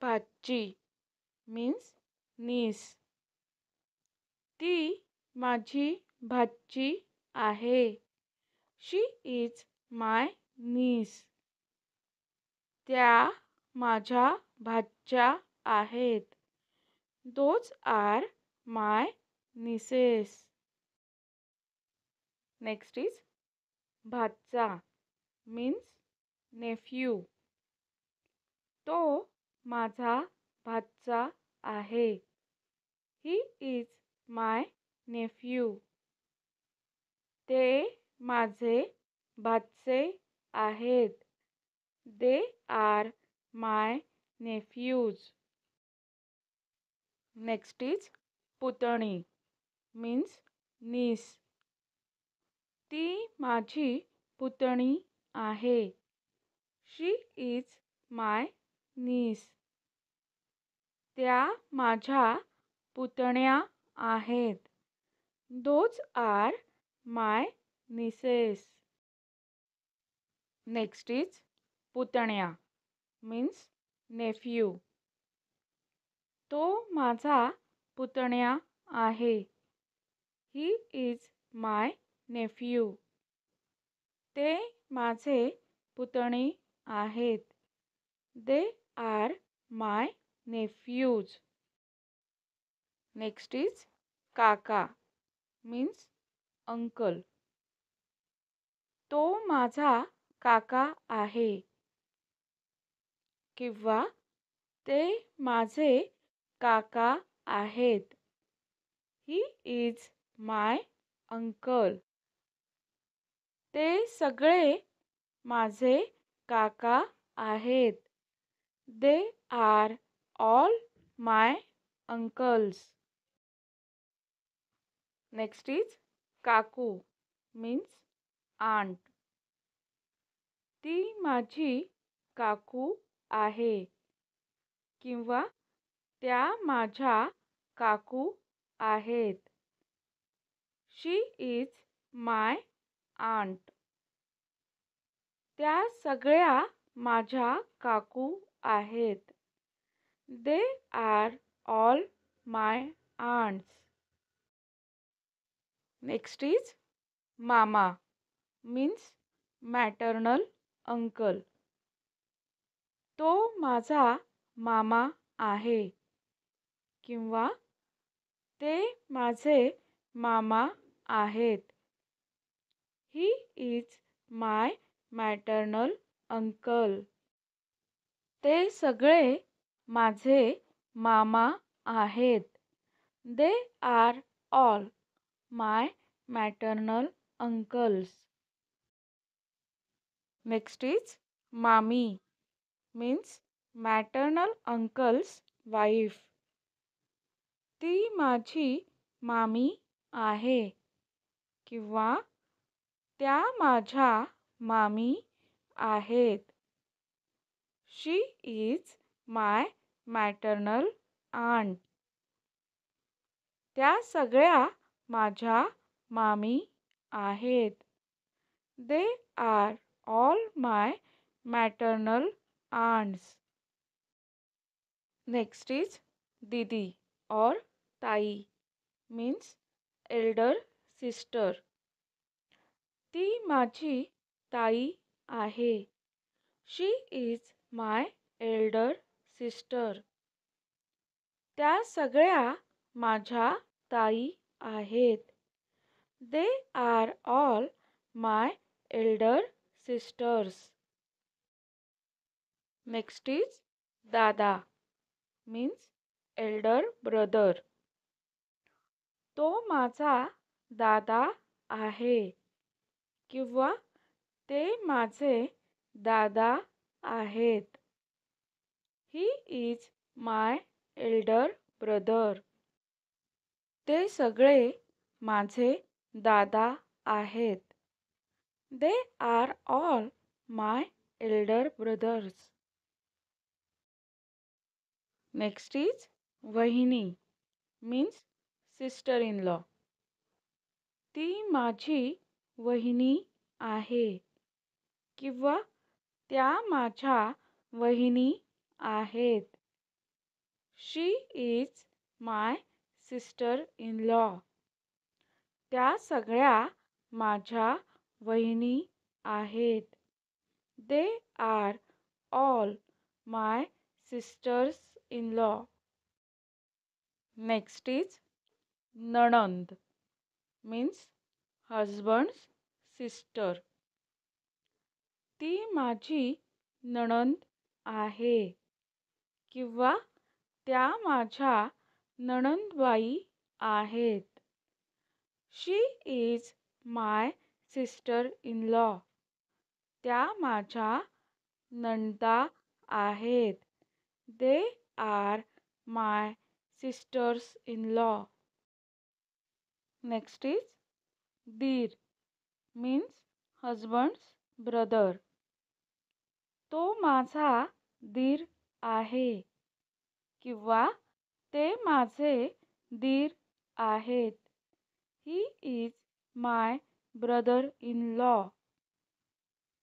भाची means niece. ती माझी भाची आहे. She is my niece. त्या माझ्या भाच्या आहेत. Those are my nieces. Next is भाचा means nephew. तो माझा भाचा आहे. He is my nephew. ते माझे भाचे आहेत. They are my nephews. Next is पुतणी means niece. ती माझी पुतणी आहे. She is my niece. त्या माझ्या पुतण्या आहेत. Those are my nieces. Next is पुतण्या means nephew. तो माझा पुतण्या आहे. He is my nephew. ते माझे पुतणी आहेत. They are my nephews. Next is काका means uncle. तो माझा काका आहे किंवा ते माझे काका आहेत. He is my uncle. ते सगळे माझे काका आहेत. They are all my uncles. Next is काकू means aunt. ती माझी काकू आहे किंवा त्या माझ्या काकू आहेत. She is my aunt. त्या सगळ्या माझ्या काकू आहेत. They are all my aunts. Next is मामा means maternal uncle. तो माझा मामा आहे किंवा ते माझे मामा आहेत. He is my maternal uncle. ते सगळे माझे मामा आहेत. They are all my maternal uncles. Next is मामी means maternal uncle's wife. ती माझी मामी आहे किंवा त्या माझ्या मामी आहेत. She is my maternal aunt. त्या सगळ्या माझ्या मामी आहेत. They are all my maternal aunts. Next is दीदी or ताई means elder sister. ती माझी ताई आहे. She is my elder sister. त्या सगळ्या माझ्या ताई आहेत. They are all my elder sisters. Next is दादा means elder brother. तो माझा दादा आहे किंवा ते माझे दादा आहेत. He is my elder brother. ते सगळे माझे दादा आहेत. They are all my elder brothers. Next is वहिनी means sister-in-law. ती माझी वहिनी आहे किंवा त्या माझ्या वहिनी आहेत. She is my sister in law. त्या सगळ्या माझ्या वहिनी आहेत. They are all my sisters in law. Next is नणंद मीन्स हजबंड्स सिस्टर. ती माझी नणंद आहे किंवा त्या माझ्या नणंदबाई आहेत. She is my sister in law. त्या माझ्या नणदा आहेत. They are my sisters in law. Next is दीर मीन्स हजबंड्स ब्रदर. तो माझा दीर आहे किंवा ते माझे दीर आहेत. He is my brother in law.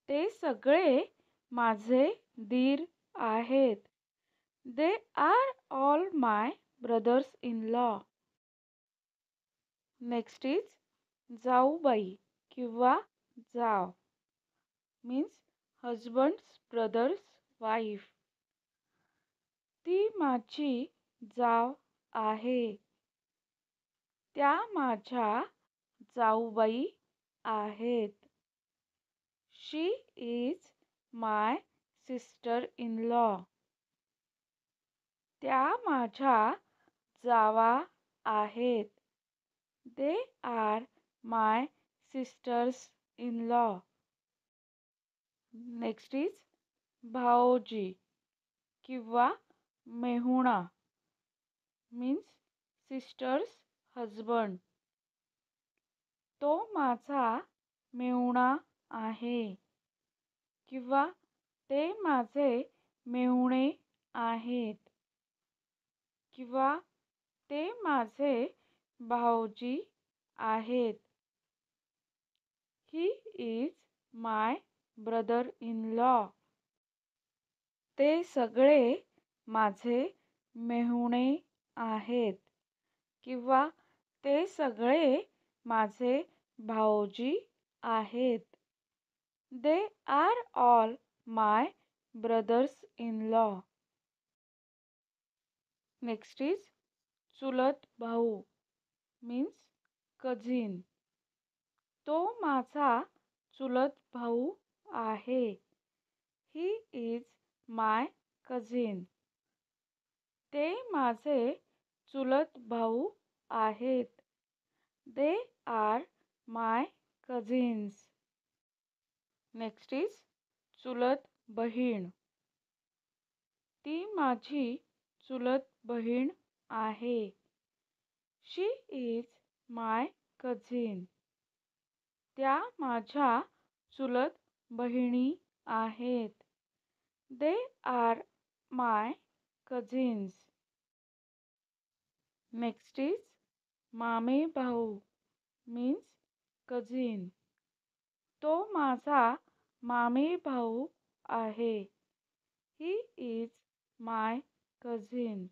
ते सगळे माझे दीर आहेत. They are all my brothers in law. Next is जाऊबाई किंवा जाव मीन्स हजबंड्स ब्रदर्स वाईफ. ती माझी जाव आहे. त्या माझ्या जाऊबाई आहेत. She is my sister in law. त्या माझ्या जावा आहेत. They are my sisters in law. Next is भावोजी किंवा मेहुणा मीन्स सिस्टर्स हजबंड. तो माझा मेहुणा आहे किंवा ते माझे मेहुणे आहेत किंवा ते माझे भाऊजी आहेत. He is my brother in law. ते सगळे माझे मेहुणे आहेत किंवा ते सगळे माझे भाऊजी आहेत. They are all my brothers in law. Next is चुलत भाऊ मीन्स कझिन. तो माझा चुलत भाऊ आहे. He is my cousin. ते माझे चुलत भाऊ आहेत. They are my cousins. Next is चुलत बहीण. ती माझी चुलत बहीण आहे. शी इज माय कझिन. त्या माझ्या चुलत बहिणी आहेत. They are my cousins. Next is मामे भाऊ मीन्स कझिन. तो माझा मामे भाऊ आहे. He is my cousin.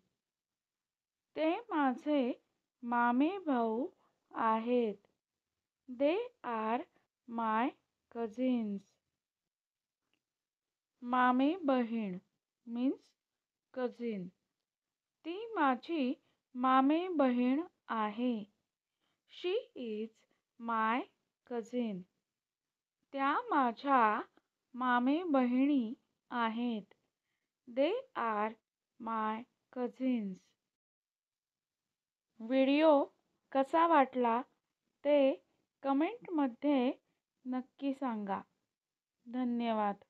ते माझे मामे भाऊ आहेत. They are my cousins. मामे बहीण मीन्स कझिन. ती माझी मामे बहीण आहे. शी इज माय कझिन. त्या माझ्या मामे बहिणी आहेत. They are my cousins. Video कसा वाटला ते कमेंटमध्ये नक्की सांगा. धन्यवाद.